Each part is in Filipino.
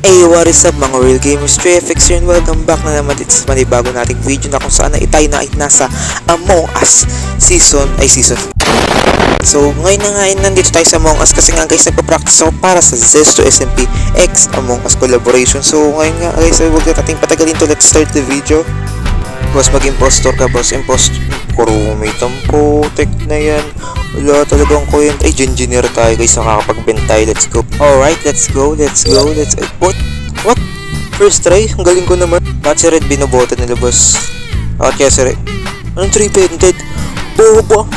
Hey, what is up mga real gamers, 3FX here and welcome back na naman dito sa manibago nating video na kung saan na tayo na ay nasa Among Us season. So ngayon na nga nandito tayo sa Among Us kasi nga guys nagpa-practice ako para sa Zesto SMP X Among Us collaboration. So ngayon nga guys, huwag natin patagalin to, let's start the video. Boss, mag-impostor ka boss, impostor. Puro may tampo, tech na yan. Wala talagang coin. Ay, engineer tayo guys, nakakapagbentay. Let's go. Alright, let's go. What? First try? Ang galing ko naman. Bakit si Red binoboto nila boss? Bakit kaya si Red? Anong 3-painted? Bobo.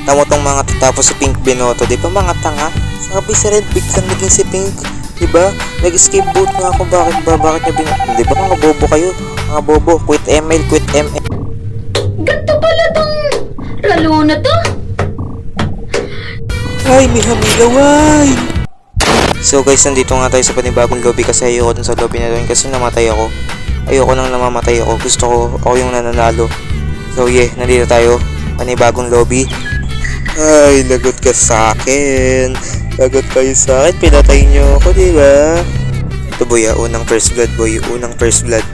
Tamo tong mga tatapos si Pink binoto. Di ba mga tanga? Sabi si Red, biglang naging si Pink. Diba? Nag-escape boot nga ako. Bakit niya binoto? Diba mga bobo kayo? Mga bobo. Quit ML. Ganto pala tong lalo na to. Ay, may hamilaway! So guys, nandito nga tayo sa panibagong lobby kasi ayoko dun sa lobby na doon kasi namatay ako. Ayoko nang namamatay ako. Gusto ko ako yung nananalo. So yeah, nandito tayo. Panibagong lobby. Ay, lagot ka sa akin. Lagot kayo sa akin. Pinatay nyo ako, diba? Ito boy, unang first blood boy. Unang first blood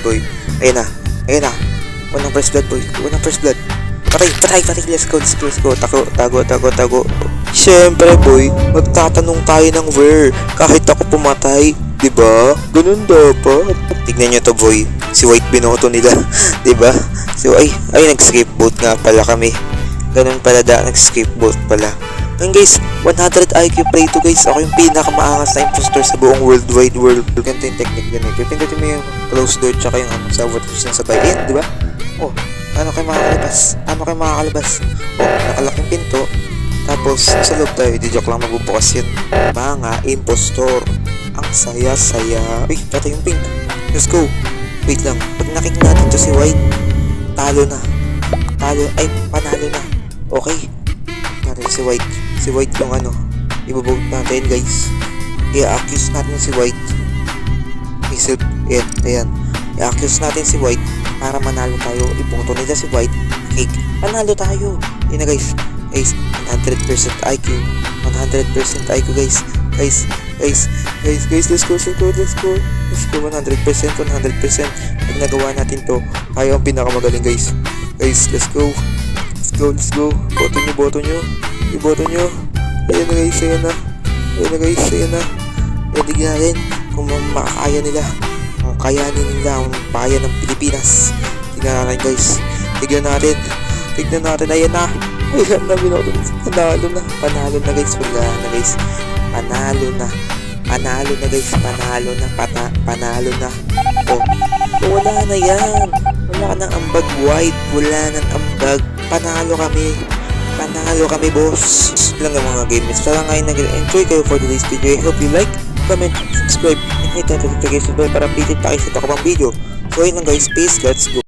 boy. Ayun na. Unang first blood. Patay. Let's go. Tago. Siyempre boy, magtatanong tayo ng where kahit ako pumatay, diba? Ganun dapat. Tignan nyo to boy, si White binoto nila. Diba? So ay nag-escape boat nga pala kami. Ganun pala nag-escape boat pala. Ngayon guys, 100 IQ play to guys. Ako yung pinakamaangas na impostor sa buong wide world. Ganito yung technique ganun. Kaya pindutin mo yung close door tsaka yung sabotage na sabay. Diba? Oh, ano kayo makakalabas? Oh, nakalaking pinto. Tapos, sa loob tayo, di-joke lang magbubukas yun. Mga impostor. Ang saya-saya. Uy, pati yung pink. Let's go. Wait lang. Pag nakikita natin to si White, panalo na. Okay. Natin si White. Si White yung ibabout natin, guys. I-accuse natin si White. Ayan. I-accuse natin si White para manalo tayo. Ipunto nila si White. Okay. Panalo tayo. Yun na, guys. 100% IQ. 100% IQ, guys. Guys, let's go. 100%. Pag nagawa natin to, tayo ang pinakamagaling, guys. Guys, let's go. Boto nyo. Ayan na, guys. Tignan natin kung makakaya nila. Kung kayanin nila ang bayan ng Pilipinas. Tignan natin, ayan na. Binoto. Panalo na guys. Panalo na. Oh, wala na yan. Wala nang ambag White. Panalo kami boss. Lang ang mga gamers. Sana ngayon nag-enjoy kayo for today's video. I hope you like, comment, subscribe, and hit that notification bell para updated pa kayo sa takabang video. So yun lang guys, peace, let's go.